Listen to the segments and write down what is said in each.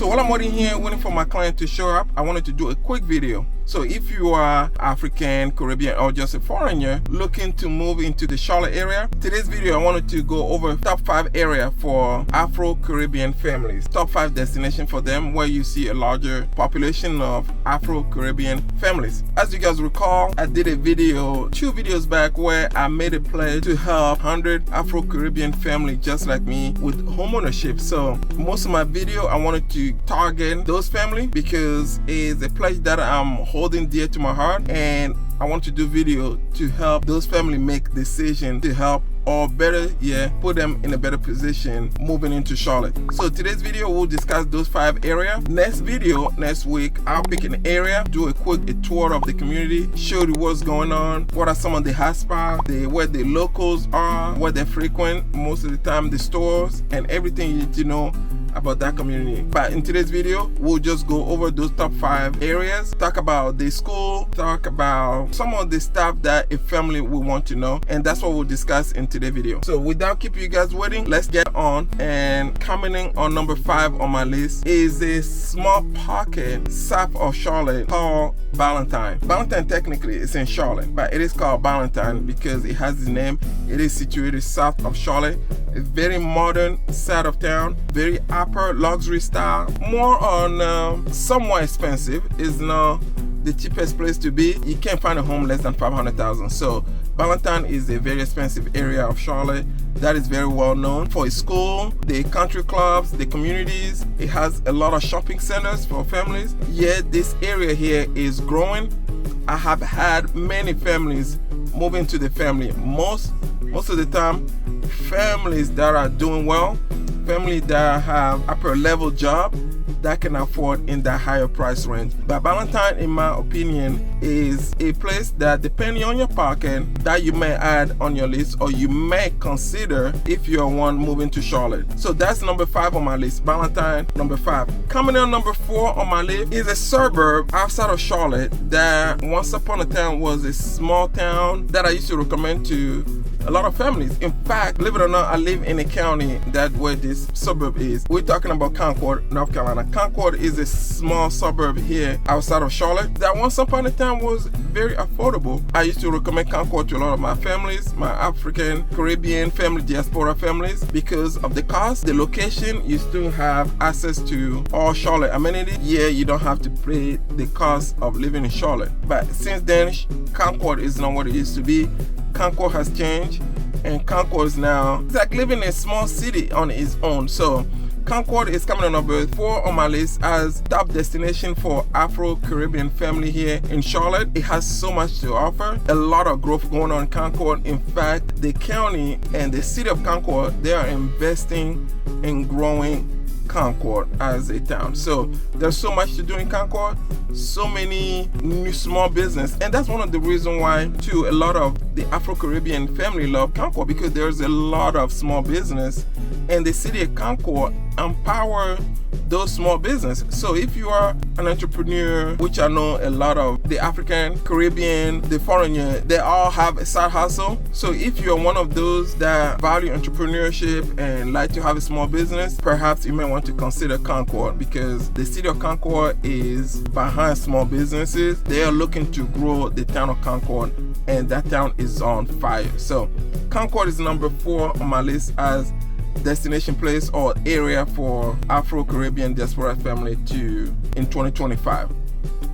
So while I'm waiting here, waiting for my client to show up, I wanted to do a quick video. So if you are African, Caribbean, or just a foreigner looking to move into the Charlotte area, today's video I wanted to go over top 5 area for Afro-Caribbean families. Top 5 destination for them where you see a larger population of Afro-Caribbean families. As you guys recall, I did a video 2 videos back where I made a pledge to help 100 Afro-Caribbean families just like me with homeownership. So most of my video I wanted to target those families because it's a pledge that I'm holding dear to my heart, and I want to do video to help those families make decision to help, or better put them in a better position moving into Charlotte. So today's video we'll discuss those 5 areas. Next video, next week, I'll pick an area, do a tour of the community, show you what's going on, what are some of the hotspots, where the locals are, where they frequent most of the time, the stores, and everything you need to know about that community. But in today's video we'll just go over those top 5 areas, talk about the school, talk about some of the stuff that a family will want to know, and that's what we'll discuss in today's video. So without keeping you guys waiting, let's get on. And coming in on number 5 on my list is a small pocket south of Charlotte called Ballantyne. Ballantyne technically is in Charlotte, but it is called Ballantyne because it has the name. It is situated south of Charlotte. A very modern side of town, very upper luxury style, more on somewhat expensive. It's not the cheapest place to be. You can't find a home less than $500,000. So Ballantyne is a very expensive area of Charlotte that is very well known for its school, the country clubs, the communities. It has a lot of shopping centers for families. Yet this area here is growing. I have had many families move into the family. Most of the time, families that are doing well, families that have upper level job that can afford in that higher price range. But Ballantyne, in my opinion, is a place that, depending on your pocket, that you may add on your list, or you may consider if you're one moving to Charlotte. So that's number 5 on my list, Ballantyne, number 5. Coming in number 4 on my list is a suburb outside of Charlotte that once upon a time was a small town that I used to recommend to a lot of families. In fact, believe it or not, I live in a county where this suburb is. We're talking about Concord, North Carolina. Concord is a small suburb here outside of Charlotte that once upon a time was very affordable. I used to recommend Concord to a lot of my families, my African, Caribbean family, diaspora families, because of the cost, the location. You still have access to all Charlotte amenities. Yeah, you don't have to pay the cost of living in Charlotte. But since then, Concord is not what it used to be. Concord has changed, and Concord is now, it's like living in a small city on its own. So Concord is coming on number 4 on my list as top destination for Afro-Caribbean family here in Charlotte. It has so much to offer, a lot of growth going on in Concord. In fact, the county and the city of Concord, they are investing in growing Concord as a town. So there's so much to do in Concord, so many new small business, and that's one of the reasons why too a lot of the Afro-Caribbean family love Concord, because there's a lot of small business, and the city of Concord empower those small businesses. So if you are an entrepreneur, which I know a lot of the African, Caribbean, the foreigner, they all have a side hustle. So if you're one of those that value entrepreneurship and like to have a small business, perhaps you may want to consider Concord, because the city of Concord is behind small businesses. They are looking to grow the town of Concord, and that town is on fire. So Concord is number 4 on my list as destination place or area for Afro-Caribbean diaspora family in 2025.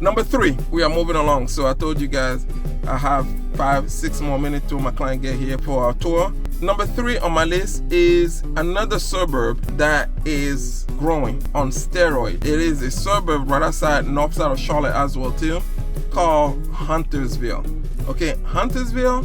Number 3, we are moving along. So I told you guys I have 5-6 more minutes till my client get here for our tour. Number 3 on my list is another suburb that is growing on steroid. It is a suburb right outside north side of Charlotte as well too, called Huntersville. Okay, Huntersville,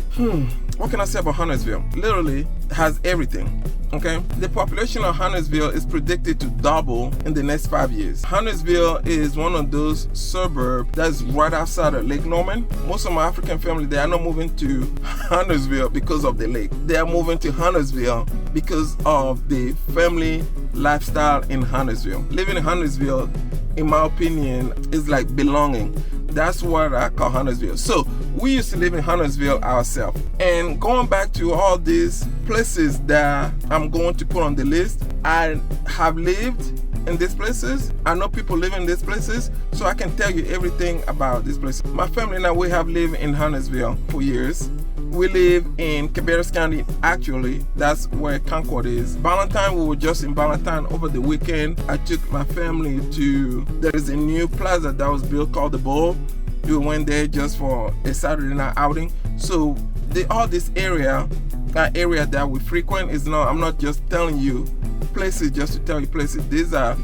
what can I say about Huntersville? Literally has everything. Okay, the population of Huntersville is predicted to double in the next 5 years. Huntersville is one of those suburbs that's right outside of Lake Norman. Most of my African family, they are not moving to Huntersville because of the lake. They are moving to Huntersville because of the family lifestyle in Huntersville. Living in Huntersville, in my opinion, is like belonging. That's what I call Huntersville. So we used to live in Huntersville ourselves. And going back to all these places that I'm going to put on the list, I have lived in these places. I know people live in these places, so I can tell you everything about these places. My family and I, we have lived in Huntersville for years. We live in Cabarrus County. Actually, that's where Concord is. Ballantyne, we were just in Ballantyne over the weekend. I took my family to, there is a new plaza that was built called the Bowl. We went there just for a Saturday night outing. So all this area, that area that we frequent is not, I'm not just telling you places just to tell you places. These are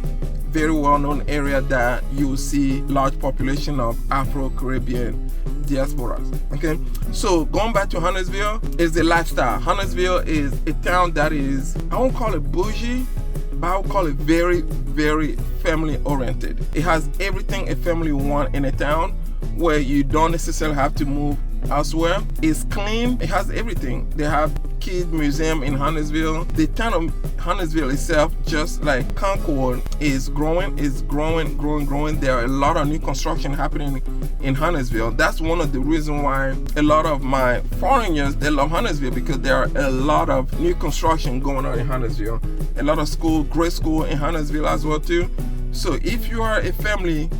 very well-known area that you will see large population of Afro-Caribbean diasporas. Okay, so going back to Huntersville is the lifestyle. Huntersville is a town that is, I won't call it bougie, but I would call it very, very family oriented. It has everything a family would want in a town where you don't necessarily have to move elsewhere. It's clean, it has everything. They have kids museum in Huntersville. The town of Huntersville itself, just like Concord, is growing. There are a lot of new construction happening in Huntersville. That's one of the reasons why a lot of my foreigners, they love Huntersville, because there are a lot of new construction going on in Huntersville. A lot of school, great school in Huntersville as well too. So if you are a family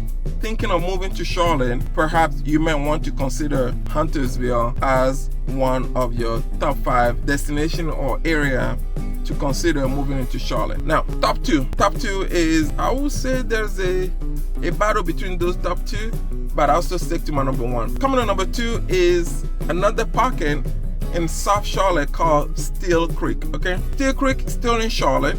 thinking of moving to Charlotte, perhaps you may want to consider Huntersville as one of your top 5 destination or area to consider moving into Charlotte. Now, top two is, I would say there's a battle between those top 2, but I'll still stick to my number 1. Coming on number 2 is another pocket in South Charlotte called Steele Creek. Okay, Steele Creek is still in Charlotte.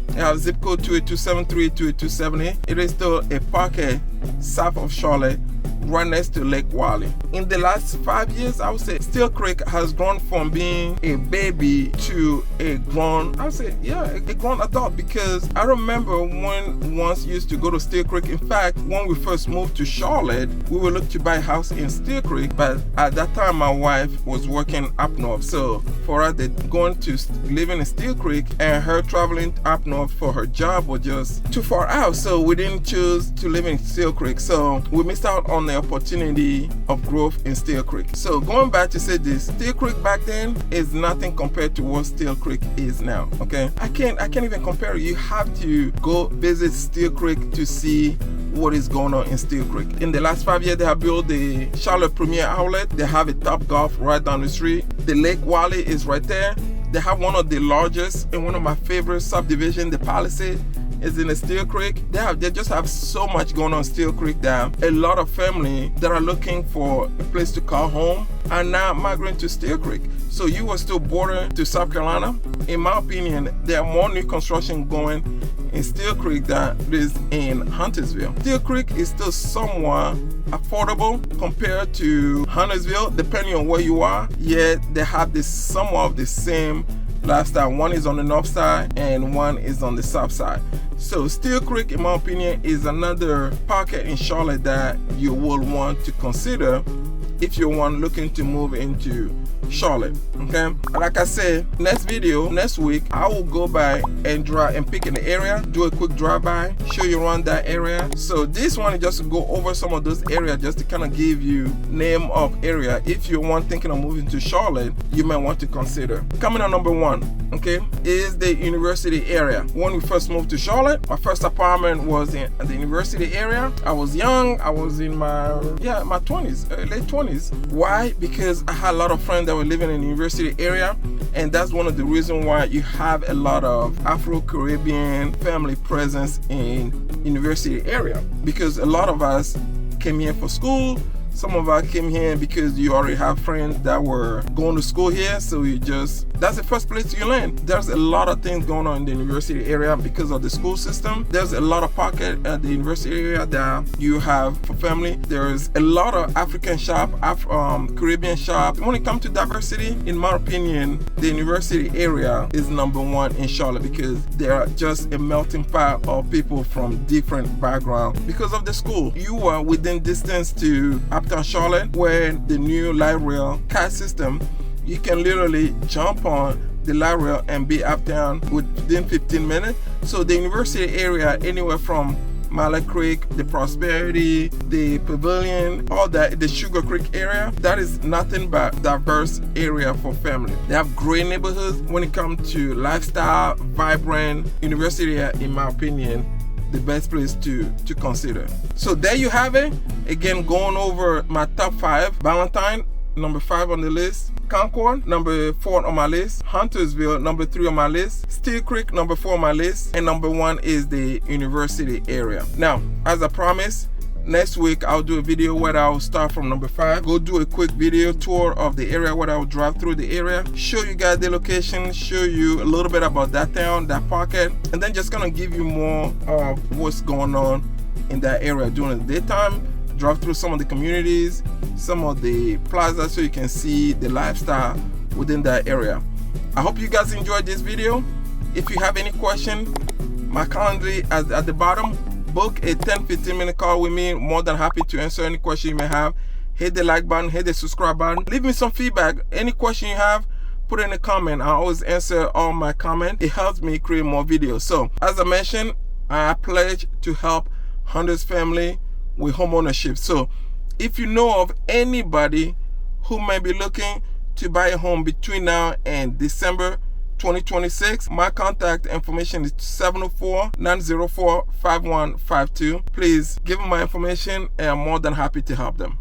It has zip code 28273, 28270. It is still a pocket south of Charlotte, right next to Lake Wally. In the last 5 years, I would say Steele Creek has grown from being a baby to a grown, I would say, yeah, a grown adult, because I remember when once used to go to Steele Creek. In fact, when we first moved to Charlotte, we were looking to buy a house in Steele Creek, but at that time my wife was working up north. So for us, going to living in Steele Creek and her traveling up north for her job was just too far out. So we didn't choose to live in Steele Creek. So we missed out on the opportunity of growth in Steele Creek. So going back to say this, Steele Creek back then is nothing compared to what Steele Creek is now. Okay, I can't even compare it. You have to go visit Steele Creek to see what is going on in Steele Creek. In the last 5 years, they have built the Charlotte Premier Outlet. They have a Top Golf right down the street. The Lake Wally is right there. They have one of the largest and one of my favorite subdivision, the Palisade, is in the Steele Creek. They just have so much going on in Steele Creek that a lot of family that are looking for a place to call home are now migrating to Steele Creek. So you are still bordering to South Carolina. In my opinion, there are more new construction going in Steele Creek than is in Huntersville. Steele Creek is still somewhat affordable compared to Huntersville, depending on where you are. Yet they have this somewhat of the same lifestyle. One is on the north side and one is on the south side. So Steele Creek, in my opinion, is another pocket in Charlotte that you will want to consider if you're one looking to move into Charlotte. Okay, like I said, next week I will go by and drive and pick an area, do a quick drive-by, show you around that area. So this one is just to go over some of those areas, just to kind of give you name of area if you're one thinking of moving to Charlotte, you might want to consider. Coming on number 1, okay, is the university area. When we first moved to Charlotte, my first apartment was in the university area. I was young. I was in my 20s, late 20s. Why? Because I had a lot of friends that were living in the university area, and that's one of the reasons why you have a lot of Afro-Caribbean family presence in university area, because a lot of us came here for school. Some of us came here because you already have friends that were going to school here, so that's the first place you land. There's a lot of things going on in the university area because of the school system. There's a lot of pocket at the university area that you have for family. There's a lot of African shop, Caribbean shop. When it comes to diversity, in my opinion, the university area is number 1 in Charlotte, because they are just a melting pot of people from different backgrounds. Because of the school, you are within distance to Uptown Charlotte, where the new light rail car system, you can literally jump on the light rail and be uptown within 15 minutes. So the university area, anywhere from Miller Creek, the Prosperity, the Pavilion, all that, the Sugar Creek area, that is nothing but diverse area for family. They have great neighborhoods when it comes to lifestyle, vibrant. University, in my opinion, the best place to consider. So there you have it. Again, going over my top 5. Ballantyne, number 5 on the list. Concord, number 4 on my list. Huntersville, number 3 on my list. Steele Creek, number 4 on my list. And number 1 is the University area. Now, as I promised, next week I'll do a video where I'll start from number 5, go do a quick video tour of the area, where I'll drive through the area, show you guys the location, show you a little bit about that town, that pocket, and then just gonna give you more of what's going on in that area during the daytime. Drive through some of the communities, some of the plazas, so you can see the lifestyle within that area. I hope you guys enjoyed this video. If you have any question, my calendar is at the bottom. Book a 10-15 minute call with me. More than happy to answer any question you may have. Hit the like button, hit the subscribe button. Leave me some feedback. Any question you have, put in a comment. I always answer all my comments. It helps me create more videos. So, as I mentioned, I pledge to help Hunter's family with home ownership. So, if you know of anybody who may be looking to buy a home between now and December 2026, my contact information is 704-904-5152. Please give them my information and I'm more than happy to help them.